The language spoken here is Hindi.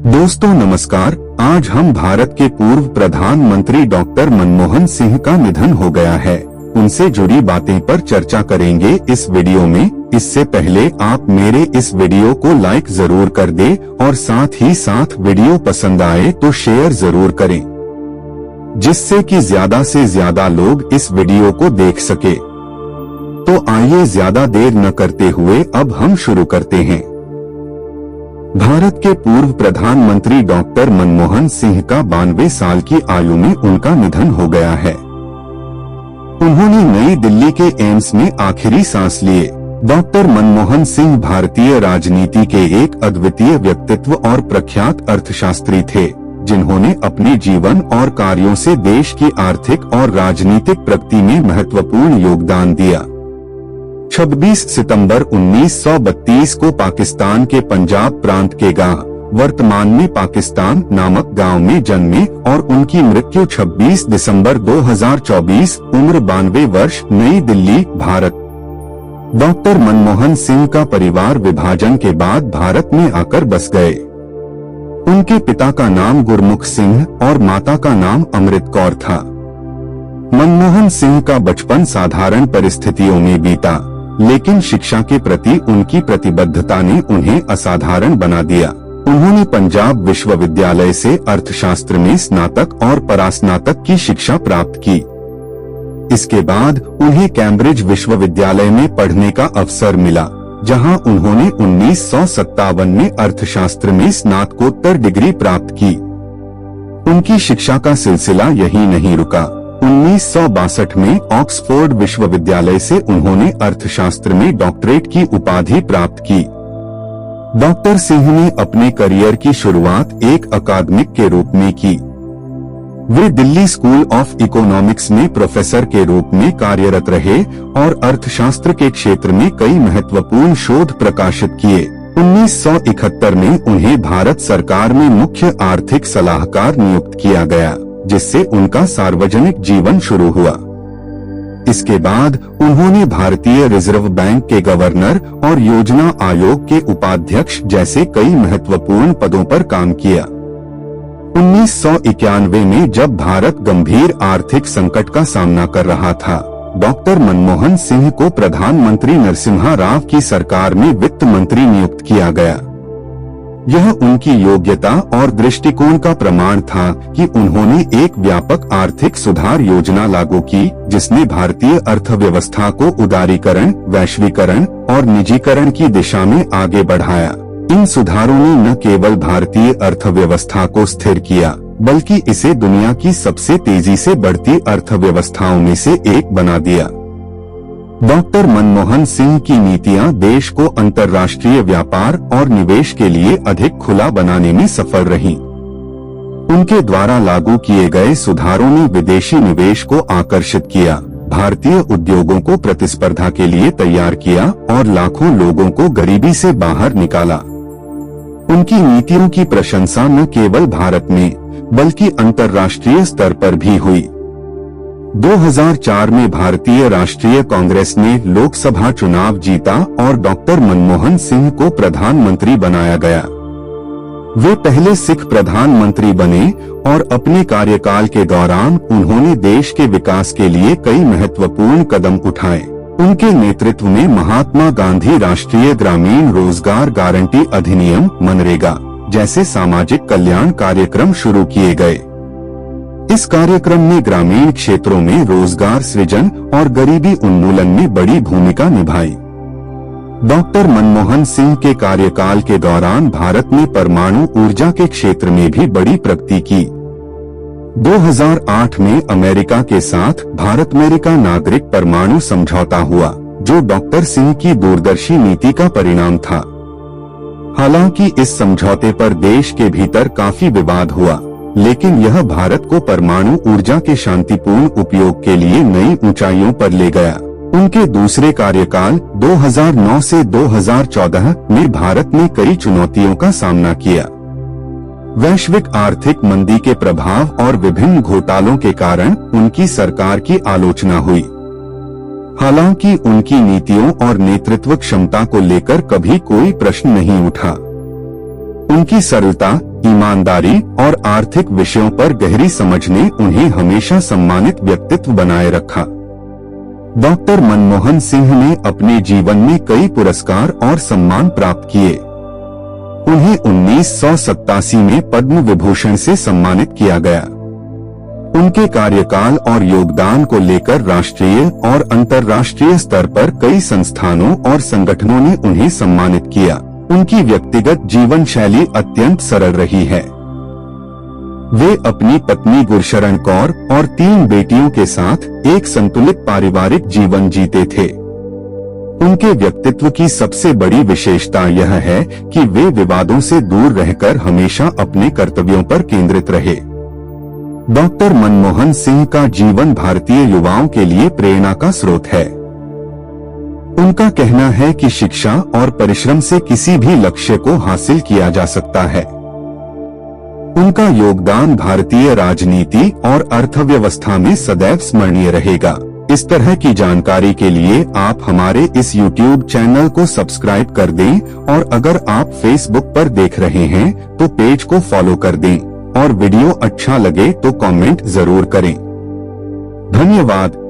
दोस्तों नमस्कार। आज हम भारत के पूर्व प्रधानमंत्री डॉक्टर मनमोहन सिंह का निधन हो गया है, उनसे जुड़ी बातें पर चर्चा करेंगे इस वीडियो में। इससे पहले आप मेरे इस वीडियो को लाइक जरूर कर दें और साथ ही साथ वीडियो पसंद आए तो शेयर जरूर करें, जिससे कि ज्यादा से ज्यादा लोग इस वीडियो को देख सके। तो आइए ज्यादा देर न करते हुए अब हम शुरू करते हैं। भारत के पूर्व प्रधानमंत्री डॉक्टर मनमोहन सिंह का 92 साल की आयु में उनका निधन हो गया है। उन्होंने नई दिल्ली के एम्स में आखिरी सांस लिए। डॉक्टर मनमोहन सिंह भारतीय राजनीति के एक अद्वितीय व्यक्तित्व और प्रख्यात अर्थशास्त्री थे, जिन्होंने अपने जीवन और कार्यों से देश की आर्थिक और राजनीतिक प्रगति में महत्वपूर्ण योगदान दिया। 26 सितंबर 1932 को पाकिस्तान के पंजाब प्रांत के गांव, वर्तमान में पाकिस्तान नामक गांव में जन्मे और उनकी मृत्यु 26 दिसंबर 2024, उम्र 92 वर्ष, नई दिल्ली, भारत। डॉक्टर मनमोहन सिंह का परिवार विभाजन के बाद भारत में आकर बस गए। उनके पिता का नाम गुरमुख सिंह और माता का नाम अमृत कौर था। मनमोहन सिंह का बचपन साधारण परिस्थितियों में बीता, लेकिन शिक्षा के प्रति उनकी प्रतिबद्धता ने उन्हें असाधारण बना दिया। उन्होंने पंजाब विश्वविद्यालय से अर्थशास्त्र में स्नातक और परास्नातक की शिक्षा प्राप्त की। इसके बाद उन्हें कैम्ब्रिज विश्वविद्यालय में पढ़ने का अवसर मिला, जहां उन्होंने 1957 में अर्थशास्त्र में स्नातकोत्तर डिग्री प्राप्त की। उनकी शिक्षा का सिलसिला यहीं नहीं रुका। 1962 में ऑक्सफोर्ड विश्वविद्यालय से उन्होंने अर्थशास्त्र में डॉक्टरेट की उपाधि प्राप्त की। डॉक्टर सिंह ने अपने करियर की शुरुआत एक अकादमिक के रूप में की। वे दिल्ली स्कूल ऑफ इकोनॉमिक्स में प्रोफेसर के रूप में कार्यरत रहे और अर्थशास्त्र के क्षेत्र में कई महत्वपूर्ण शोध प्रकाशित किए। 1971 में उन्हें भारत सरकार में मुख्य आर्थिक सलाहकार नियुक्त किया गया, जिससे उनका सार्वजनिक जीवन शुरू हुआ। इसके बाद उन्होंने भारतीय रिजर्व बैंक के गवर्नर और योजना आयोग के उपाध्यक्ष जैसे कई महत्वपूर्ण पदों पर काम किया। 1991 में जब भारत गंभीर आर्थिक संकट का सामना कर रहा था, डॉक्टर मनमोहन सिंह को प्रधानमंत्री नरसिम्हा राव की सरकार में वित्त मंत्री नियुक्त किया गया। यह उनकी योग्यता और दृष्टिकोण का प्रमाण था कि उन्होंने एक व्यापक आर्थिक सुधार योजना लागू की, जिसने भारतीय अर्थव्यवस्था को उदारीकरण, वैश्वीकरण और निजीकरण की दिशा में आगे बढ़ाया। इन सुधारों ने न केवल भारतीय अर्थव्यवस्था को स्थिर किया, बल्कि इसे दुनिया की सबसे तेजी से बढ़ती अर्थव्यवस्थाओं में से एक बना दिया। डॉक्टर मनमोहन सिंह की नीतियां देश को अंतर्राष्ट्रीय व्यापार और निवेश के लिए अधिक खुला बनाने में सफल रहीं। उनके द्वारा लागू किए गए सुधारों ने विदेशी निवेश को आकर्षित किया, भारतीय उद्योगों को प्रतिस्पर्धा के लिए तैयार किया और लाखों लोगों को गरीबी से बाहर निकाला। उनकी नीतियों की प्रशंसा न केवल भारत में बल्कि अंतर्राष्ट्रीय स्तर पर भी हुई। 2004 में भारतीय राष्ट्रीय कांग्रेस ने लोकसभा चुनाव जीता और डॉक्टर मनमोहन सिंह को प्रधानमंत्री बनाया गया। वे पहले सिख प्रधानमंत्री बने और अपने कार्यकाल के दौरान उन्होंने देश के विकास के लिए कई महत्वपूर्ण कदम उठाए। उनके नेतृत्व में महात्मा गांधी राष्ट्रीय ग्रामीण रोजगार गारंटी अधिनियम मनरेगा जैसे सामाजिक कल्याण कार्यक्रम शुरू किए गए। इस कार्यक्रम ने ग्रामीण क्षेत्रों में रोजगार सृजन और गरीबी उन्मूलन में बड़ी भूमिका निभाई। डॉक्टर मनमोहन सिंह के कार्यकाल के दौरान भारत ने परमाणु ऊर्जा के क्षेत्र में भी बड़ी प्रगति की। 2008 में अमेरिका के साथ भारत-अमेरिका नागरिक परमाणु समझौता हुआ, जो डॉक्टर सिंह की दूरदर्शी नीति का परिणाम था। हालांकि इस समझौते पर देश के भीतर काफी विवाद हुआ, लेकिन यह भारत को परमाणु ऊर्जा के शांतिपूर्ण उपयोग के लिए नई ऊंचाइयों पर ले गया। उनके दूसरे कार्यकाल 2009 से 2014 में भारत ने कई चुनौतियों का सामना किया। वैश्विक आर्थिक मंदी के प्रभाव और विभिन्न घोटालों के कारण उनकी सरकार की आलोचना हुई। हालांकि उनकी नीतियों और नेतृत्व क्षमता को लेकर कभी कोई प्रश्न नहीं उठा। उनकी सरलता, ईमानदारी और आर्थिक विषयों पर गहरी समझ ने उन्हें हमेशा सम्मानित व्यक्तित्व बनाए रखा। डॉक्टर मनमोहन सिंह ने अपने जीवन में कई पुरस्कार और सम्मान प्राप्त किए। उन्हें 1987 में पद्म विभूषण से सम्मानित किया गया। उनके कार्यकाल और योगदान को लेकर राष्ट्रीय और अंतर्राष्ट्रीय स्तर पर कई संस्थानों और संगठनों ने उन्हें सम्मानित किया। उनकी व्यक्तिगत जीवन शैली अत्यंत सरल रही है। वे अपनी पत्नी गुरशरण कौर और 3 बेटियों के साथ एक संतुलित पारिवारिक जीवन जीते थे। उनके व्यक्तित्व की सबसे बड़ी विशेषता यह है कि वे विवादों से दूर रहकर हमेशा अपने कर्तव्यों पर केंद्रित रहे। डॉक्टर मनमोहन सिंह का जीवन भारतीय युवाओं के लिए प्रेरणा का स्रोत है। उनका कहना है कि शिक्षा और परिश्रम से किसी भी लक्ष्य को हासिल किया जा सकता है। उनका योगदान भारतीय राजनीति और अर्थव्यवस्था में सदैव स्मरणीय रहेगा। इस तरह की जानकारी के लिए आप हमारे इस YouTube चैनल को सब्सक्राइब कर दें और अगर आप Facebook पर देख रहे हैं तो पेज को फॉलो कर दें और वीडियो अच्छा लगे तो कमेंट जरूर करें। धन्यवाद।